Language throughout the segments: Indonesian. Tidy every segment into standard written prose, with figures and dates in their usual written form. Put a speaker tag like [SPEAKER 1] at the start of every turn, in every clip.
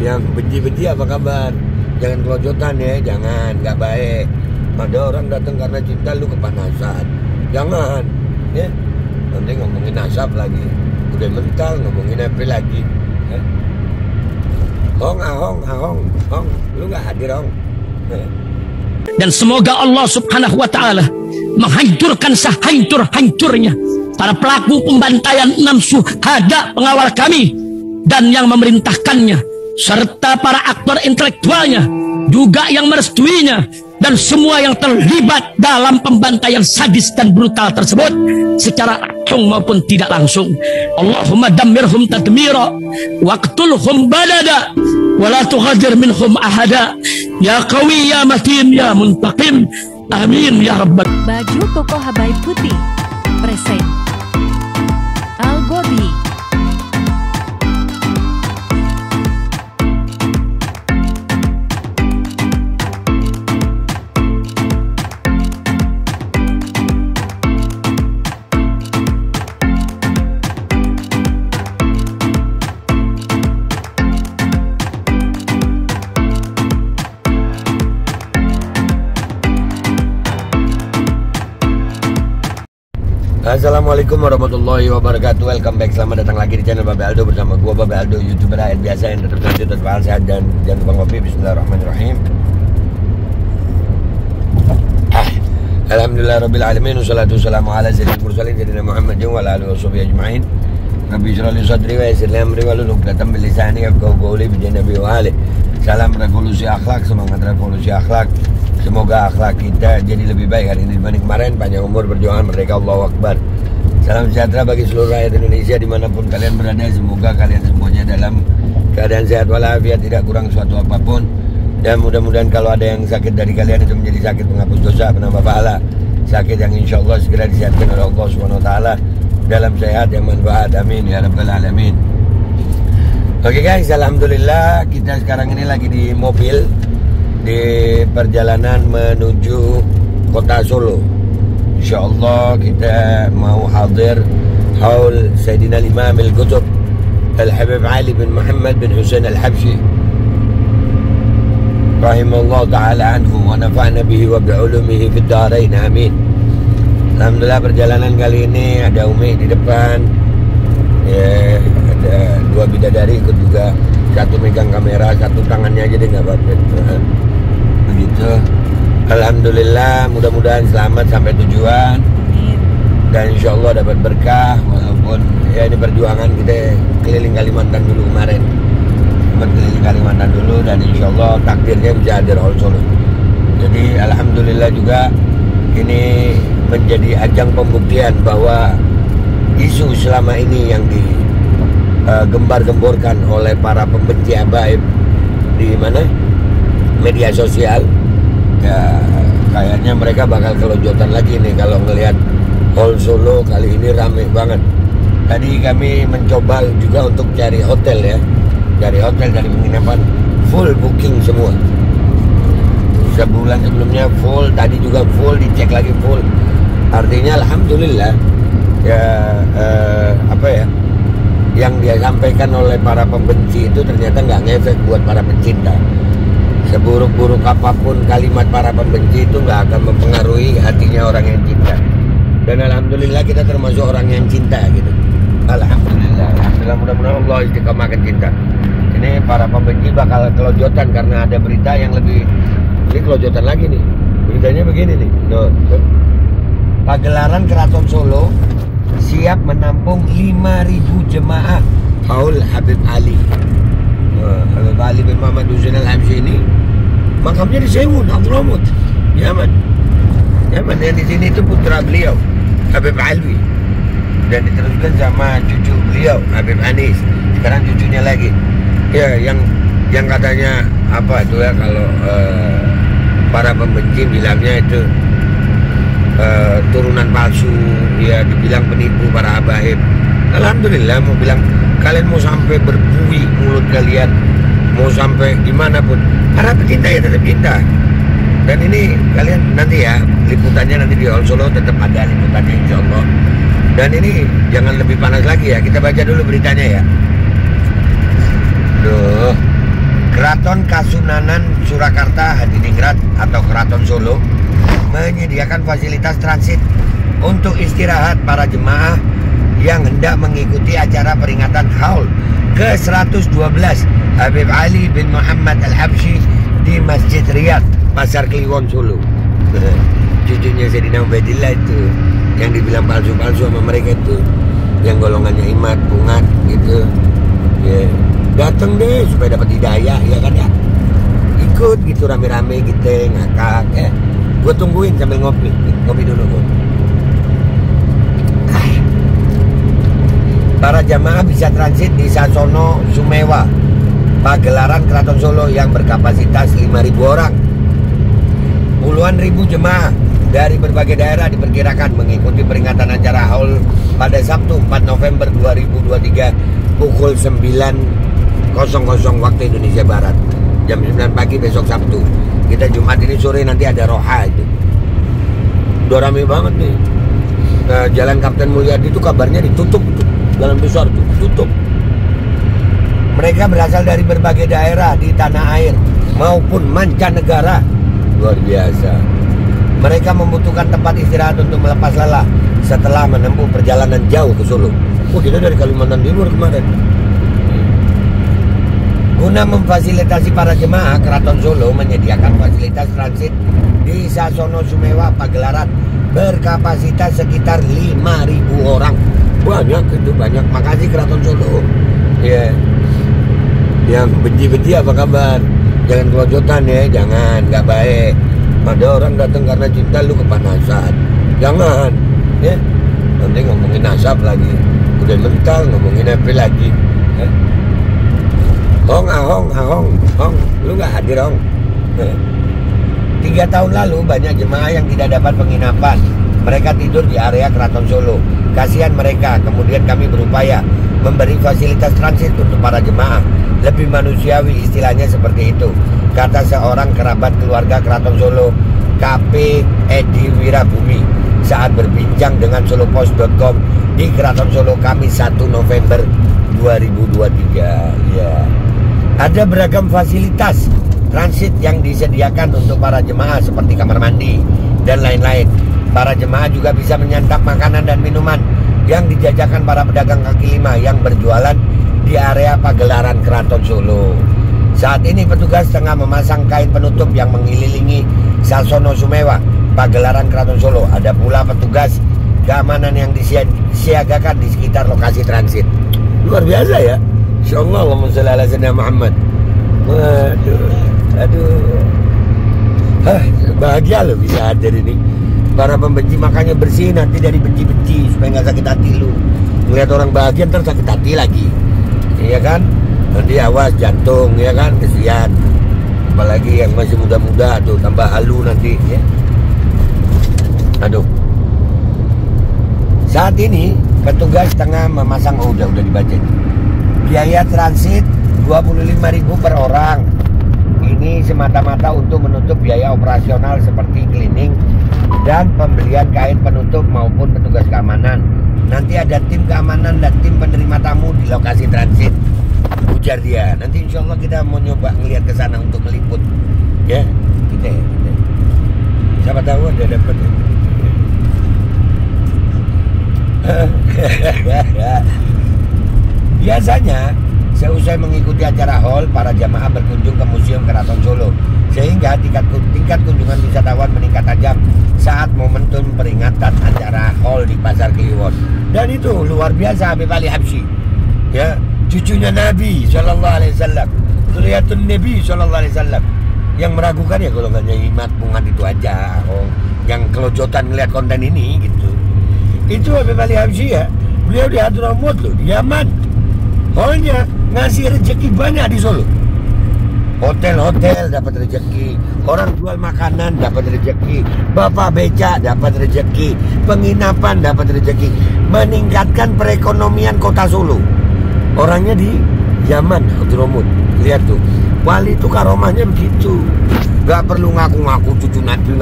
[SPEAKER 1] Yang benci-benci apa kabar? Jangan kelojotan ya, jangan, nggak baik. Ada orang datang karena cinta, lu kepanasan. Jangan, ya. Nanti ngomongin asap lagi, udah mental ngomongin April lagi. Ya. Hong, lu nggak hadir Hong. Ya.
[SPEAKER 2] Dan semoga Allah Subhanahu wa Ta'ala menghancurkan sehancur-hancurnya para pelaku pembantaian 6 syuhada pengawal kami dan yang memerintahkannya, serta para aktor intelektualnya juga yang merestuinya, dan semua yang terlibat dalam pembantaian sadis dan brutal tersebut secara langsung maupun tidak langsung. Allahumma dammirhum tadmira waqtulhum balada wala tughadir minhum ahada ya qawi ya matin ya muntaqim amin ya rabbal.
[SPEAKER 3] Baju koko Habaib putih present Al Gobi.
[SPEAKER 1] Assalamualaikum warahmatullahi wabarakatuh. Welcome back, selamat datang lagi di channel Babe Aldo bersama gua Babe Aldo, YouTuber rakyat biasa yang tetap sehat, tetap sehat, dan jangan lupa ngopi. Bismillahirrahmanirrahim. Alhamdulillah alamin, wassalatu wassalamu ala sayyidil mursalin sayyidina Muhammadin wa ala alihi washabihi ajma'in. Rabbi shrah li sadri wa yassir li amri wahlul 'uqdatam min lisani yafqahu qawli bi nabi wa ali. Salam revolusi akhlak, semangat revolusi akhlak. Semoga akhlak kita jadi lebih baik hari ini dibanding kemarin. Panjang umur, perjuangan, merdeka, Allahu Akbar. Salam sejahtera bagi seluruh rakyat Indonesia dimanapun kalian berada. Semoga kalian semuanya dalam keadaan sehat walafiat, tidak kurang suatu apapun. Dan mudah-mudahan kalau ada yang sakit dari kalian itu menjadi sakit penghapus dosa, penambah pahala. Sakit yang insya Allah segera disehatkan oleh Allah SWT dalam sehat yang manfaat. Amin ya rabbal alamin. Oke guys, alhamdulillah kita sekarang ini lagi di mobil di perjalanan menuju kota Solo. InsyaAllah kita mau hadir haul Sayyidina Imam Al-Qutb Al-Habib Ali bin Muhammad bin Husain Al-Habsyi rahimahullah ta'ala anhu wa nafa'na bihi wa bi'ulumihi fid darain, amin. Alhamdulillah perjalanan kali ini ada Umi di depan ya, ada 2 bidadari ikut juga, satu megang kamera, satu tangannya aja deh, nggak apa-apa begitu. Alhamdulillah, mudah-mudahan selamat sampai tujuan. Amin. Dan insya Allah dapat berkah, walaupun ya ini perjuangan kita keliling Kalimantan dulu kemarin, sempat keliling Kalimantan dulu, dan insya Allah takdirnya bisa hadir haul Solo. Jadi alhamdulillah juga ini menjadi ajang pembuktian bahwa isu selama ini yang digembar-gemborkan oleh para pembenci habaib di mana media sosial, ya kayaknya mereka bakal kelojotan lagi nih kalau ngelihat haul Solo kali ini rame banget. Tadi kami mencoba juga untuk cari hotel ya, cari hotel dari penginapan full booking semua. Sebulan sebelumnya full, tadi juga full, dicek lagi full. Artinya alhamdulillah ya, apa ya, yang dia sampaikan oleh para pembenci itu ternyata nggak ngefek buat para pencinta. Seburuk-buruk apapun kalimat para pembenci itu nggak akan mempengaruhi hatinya orang yang cinta. Dan alhamdulillah kita termasuk orang yang cinta gitu. Alhamdulillah, mudah-mudahan Allah istiqomahkan cinta. Ini para pembenci bakal kelojotan karena ada berita yang lebih, ini kelojotan lagi nih. Beritanya begini nih. Tuh. Pagelaran Keraton Solo siap menampung 5.000 jemaah haul Habib Ali. Habib Ali bin Muhammad Husain Al-Habsyi ini makamnya di Sewun, Hadramut, Yaman. Yaman yang di sini itu putra beliau Habib Alwi, dan diteruskan sama cucu beliau Habib Anis. Sekarang cucunya lagi. Ya, yang katanya apa itu ya, kalau para pembenci bilangnya itu turunan palsu, ya dibilang penipu para habaib. Alhamdulillah, mau bilang kalian mau sampai berbuih mulut kalian, mau sampai gimana pun, para pecinta ya tetap cinta. Dan ini kalian nanti ya, liputannya nanti di haul Solo tetap ada liputannya insya Allah. Dan ini jangan lebih panas lagi ya, kita baca dulu beritanya ya. Duh, Keraton Kasunanan Surakarta Hadiningrat atau Keraton Solo menyediakan fasilitas transit untuk istirahat para jemaah yang hendak mengikuti acara peringatan haul ke-112 Habib Ali bin Muhammad Al-Habsyi di Masjid Riyadh, Pasar Kliwon, Solo. Cucunya Sayyidina Ubaidillah itu yang dibilang palsu-palsu sama mereka itu, yang golongannya Imat, Bungat gitu ya. Datang deh supaya dapat hidayah, ya kan ya, ikut gitu rame-rame gitu ngakak ya. Gue tungguin sambil ngopi dulu gue. Para jamaah bisa transit di Sasono Sumewa, pagelaran Keraton Solo yang berkapasitas 5.000 orang. Puluhan ribu jemaah dari berbagai daerah diperkirakan mengikuti peringatan acara haul pada Sabtu 4 November 2023 pukul 9.00 waktu Indonesia Barat, jam 9 pagi besok Sabtu. Kita Jumat ini sore nanti ada roha itu. Udah rame banget nih. Nah, Jalan Kapten Mulyadi itu kabarnya ditutup tuh. Jalan besar tuh tutup. Mereka berasal dari berbagai daerah di tanah air maupun mancanegara. Luar biasa. Mereka membutuhkan tempat istirahat untuk melepas lelah setelah menempuh perjalanan jauh ke Solo. Oh, kita dari Kalimantan Timur kemarin. Guna memfasilitasi para jemaah, Keraton Solo menyediakan fasilitas transit di Sasono Sumewa Pagelaran berkapasitas sekitar 5.000 orang. Banyak itu, banyak. Makasih Keraton Solo. Ya. Yang benci-benci apa kabar? Jangan kelojotan ya, jangan, nggak baik. Ada orang datang karena cinta, lu kepanasan. Jangan, ya. Nanti ngomongin nasab lagi, udah mental ngomongin apa lagi. Ya. Hong, lu nggak hadir Hong. 3 tahun lalu banyak jemaah yang tidak dapat penginapan. Mereka tidur di area Keraton Solo. Kasihan mereka. Kemudian kami berupaya memberi fasilitas transit untuk para jemaah. Lebih manusiawi istilahnya seperti itu, kata seorang kerabat keluarga Keraton Solo, KP Edi Wirabumi, saat berbincang dengan solopost.com di Keraton Solo Kamis 1 November 2023. Ya. Ada beragam fasilitas transit yang disediakan untuk para jemaah seperti kamar mandi dan lain-lain. Para jemaah juga bisa menyantap makanan dan minuman yang dijajakan para pedagang kaki lima yang berjualan di area pagelaran Keraton Solo. Saat ini petugas tengah memasang kain penutup yang mengelilingi Sasono Sumewa, pagelaran Keraton Solo. Ada pula petugas keamanan yang disiagakan di sekitar lokasi transit. Luar biasa ya. Insyaallah, Allahumma shalli ala sayyidina Muhammad. Aduh. Bahagia loh bisa hadir ini. Para pembenci makanya bersih nanti dari benci-benci supaya nggak sakit hati lu. Melihat orang bahagia ntar sakit hati lagi. Iya kan? Nanti awas jantung, ya kan? Kesian. Apalagi yang masih muda-muda tuh tambah halu nanti ya. Aduh. Saat ini petugas tengah memasang, udah dibaca nih. Biaya transit 25.000 per orang. Ini semata-mata untuk menutup biaya operasional seperti cleaning dan pembelian kain penutup maupun petugas keamanan. Nanti ada tim keamanan dan tim penerima tamu di lokasi transit, ujar dia. Nanti insya Allah kita mau nyoba ngelihat ke sana untuk meliput, ya. Kita. Siapa tahu ada dapat. Biasanya seusai mengikuti acara haul, para jamaah berkunjung ke Museum Keraton Solo, sehingga tingkat kunjungan wisatawan meningkat tajam saat momentum peringatan acara haul di Pasar Kliwon. Dan itu luar biasa Habib Ali Habsyi, ya, cucunya Nabi Sallallahu Alaihi Wasallam, Zuriyatun Nabi Sallallahu Alaihi Wasallam. Yang meragukan ya golongannya Imat, Bungat itu aja, yang kelojotan ngeliat konten ini gitu. Itu Habib Ali Habsyi ya, beliau di Hadramaut loh, di Yaman. Pokoknya ngasih rezeki banyak di Solo. Hotel-hotel dapat rezeki, orang jual makanan dapat rezeki, bapak beca dapat rezeki, penginapan dapat rezeki, meningkatkan perekonomian kota Solo. Orangnya di Yaman, Hadramaut. Lihat tuh, wali itu karomahnya begitu. Gak perlu ngaku-ngaku cucu Nabi,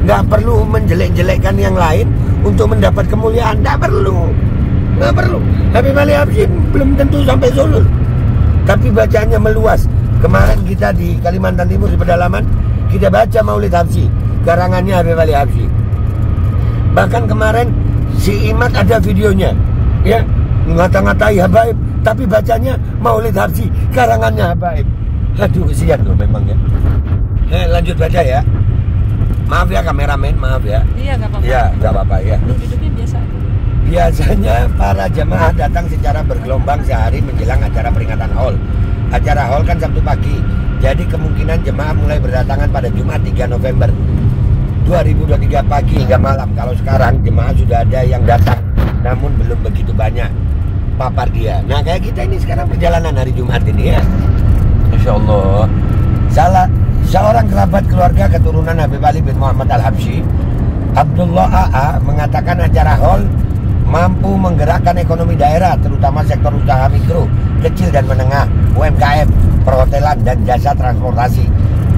[SPEAKER 1] gak perlu menjelek-jelekkan yang lain untuk mendapat kemuliaan, gak perlu. Habib Ali Habsyi belum tentu sampai Solo, tapi bacaannya meluas, Kemarin kita di Kalimantan Timur di pedalaman, kita baca Maulid Habsyi, karangannya Habib Ali Habsyi. Bahkan kemarin si Imat ada videonya, ya, ngata-ngatai Habaib, tapi bacanya Maulid Habsyi, karangannya Habaib. Aduh, kesian loh memang ya. Lanjut baca ya. Maaf ya kameramen, maaf ya.
[SPEAKER 4] Iya, nggak apa-apa.
[SPEAKER 1] Iya, nggak apa-apa ya.
[SPEAKER 4] Duduknya biasa.
[SPEAKER 1] Biasanya para jemaah datang secara bergelombang sehari menjelang acara peringatan Haul. Acara Haul kan Sabtu pagi, jadi kemungkinan jemaah mulai berdatangan pada Jumat 3 November 2023 pagi hingga malam. Kalau sekarang jemaah sudah ada yang datang, namun belum begitu banyak, papar dia. Nah kayak kita ini sekarang perjalanan hari Jumat ini ya. Masya Allah. Seorang kerabat keluarga keturunan Habib Ali bin Muhammad Al-Habsyi, Abdullah AA, mengatakan acara Haul mampu menggerakkan ekonomi daerah, terutama sektor usaha mikro, kecil dan menengah, UMKM, perhotelan dan jasa transportasi.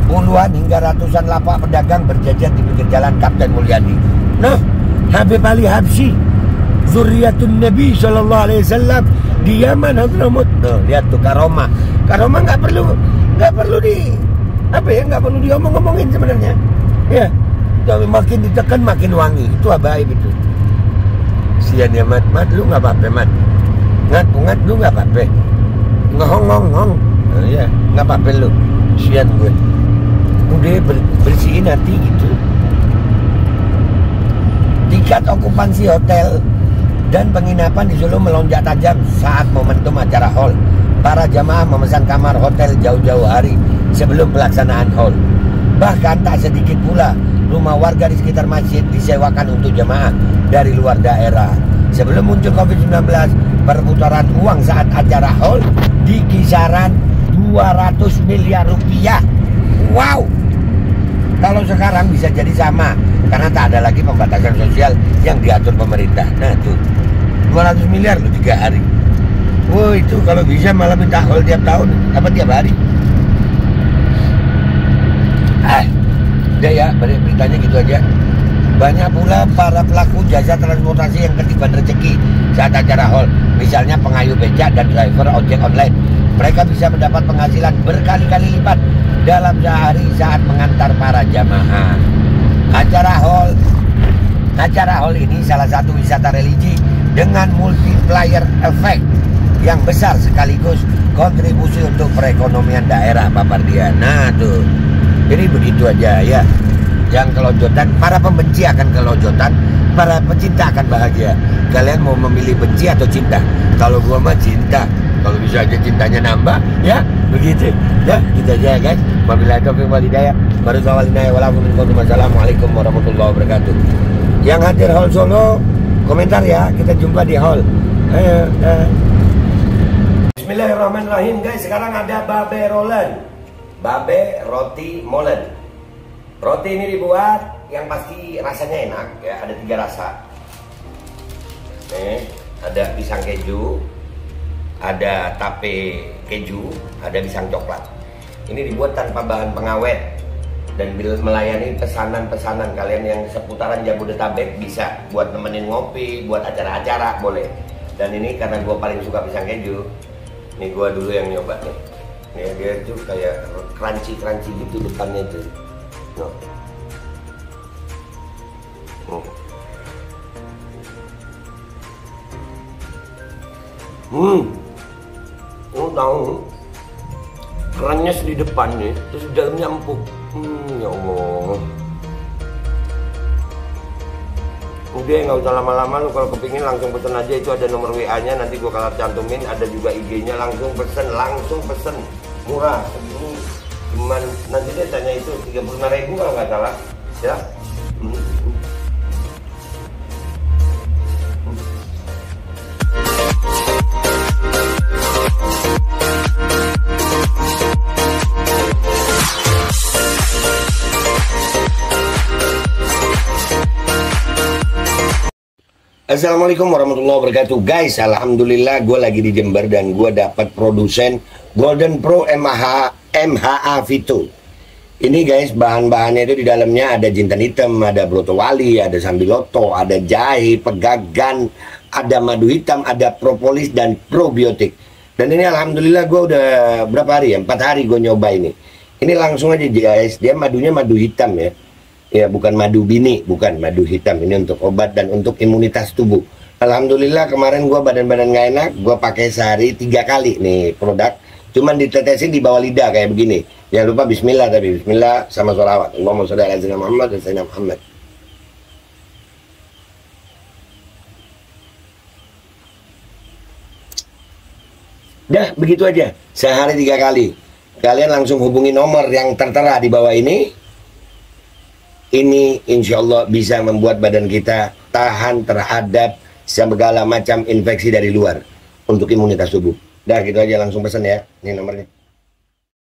[SPEAKER 1] Puluhan hingga ratusan lapak pedagang berjajar di pinggir jalan Kapten Mulyadi. Nah, Habib Ali Habsyi, zurriyatun Nabi Sallallahu Alaihi Wasallam, di Yaman Hadramut. Tuh, lihat tuh karomah. Karomah nggak perlu diomong-ngomongin sebenarnya. Ya, tapi makin ditekan makin wangi. Itu Habaib itu. Sian ya Mat, lu nggak apa-apa Mat. Ngat lu nggak apa-apa. Ngong. Oh, ya, nggak apa-apa lu. Sian gue. Udah bersihin hati gitu. Tingkat okupansi hotel dan penginapan di Solo melonjak tajam saat momentum acara Haul. Para jamaah memesan kamar hotel jauh-jauh hari sebelum pelaksanaan Haul. Bahkan tak sedikit pula rumah warga di sekitar masjid disewakan untuk jemaah dari luar daerah. Sebelum muncul COVID-19, perputaran uang saat acara Haul di kisaran 200 miliar rupiah. Wow! Kalau sekarang bisa jadi sama, karena tak ada lagi pembatasan sosial yang diatur pemerintah. Nah tuh, 200 miliar loh 3 hari. Wah itu kalau bisa malah minta Haul tiap tahun, apa tiap hari. Udah ya, beritanya gitu aja. Banyak pula para pelaku jasa transportasi yang ketiban rezeki saat acara Haul. Misalnya pengayuh becak dan driver ojek online. Mereka bisa mendapat penghasilan berkali-kali lipat dalam sehari saat mengantar para jamaah. Acara Haul ini salah satu wisata religi dengan multiplier effect yang besar sekaligus kontribusi untuk perekonomian daerah papar dia. Nah tuh, jadi begitu aja ya. Yang kelojotan, para pembenci akan kelojotan, para pecinta akan bahagia. Kalian mau memilih benci atau cinta? Kalau gua mah cinta. Kalau bisa aja cintanya nambah, ya begitu. Ya, gitu aja guys. Wabillahi taufiq wal hidayah. Wassalamualaikum warahmatullahi wabarakatuh. Yang hadir Haul Solo, komentar ya. Kita jumpa di Haul. Ayo. Bismillahirrahmanirrahim guys. Sekarang ada babe rolen, babe roti molen. Roti ini dibuat yang pasti rasanya enak ya. Ada 3 rasa. Nih, ada pisang keju, ada tape keju, ada pisang coklat. Ini dibuat tanpa bahan pengawet dan melayani pesanan-pesanan kalian yang seputaran Jabodetabek. Bisa buat nemenin ngopi, buat acara-acara boleh. Dan ini karena gue paling suka pisang keju, nih gue dulu yang nyoba nih. Nih dia tuh kayak crunchy gitu depannya tuh. No. Tahu kerannya di depan nih, terus di dalamnya empuk. Ya Allah. Udah nggak usah lama-lama, lu kalau kepingin langsung pesen aja. Itu ada nomor WA-nya, nanti gua kalau cantumin. Ada juga IG-nya, langsung pesen murah. Segini cuman nanti dia tanya itu 35.000 kalau nggak salah ya. Assalamualaikum warahmatullahi wabarakatuh guys. Alhamdulillah gue lagi di Jember dan gue dapat produsen Golden Pro MHA Vito. Ini guys, bahan-bahannya itu di dalamnya ada jintan hitam, ada broto wali, ada sambiloto, ada jahe, pegagan, ada madu hitam, ada propolis dan probiotik. Dan ini alhamdulillah gue udah berapa hari ya? 4 hari gue nyoba ini. Ini langsung aja guys, dia madunya madu hitam ya. Ya bukan madu bini, bukan madu hitam. Ini untuk obat dan untuk imunitas tubuh. Alhamdulillah kemarin gue badan-badan gak enak, gue pakai sehari 3 kali nih produk. Cuman ditetesin di bawah lidah kayak begini. Jangan lupa bismillah, tapi bismillah sama sholawat. Allahumma sholli ala sayyidina Muhammad dan sayyidina Muhammad. Dah begitu aja, sehari 3 kali. Kalian langsung hubungi nomor yang tertera di bawah ini. Ini insya Allah bisa membuat badan kita tahan terhadap segala macam infeksi dari luar untuk imunitas tubuh. Dah gitu aja, langsung pesan ya, ini nomornya.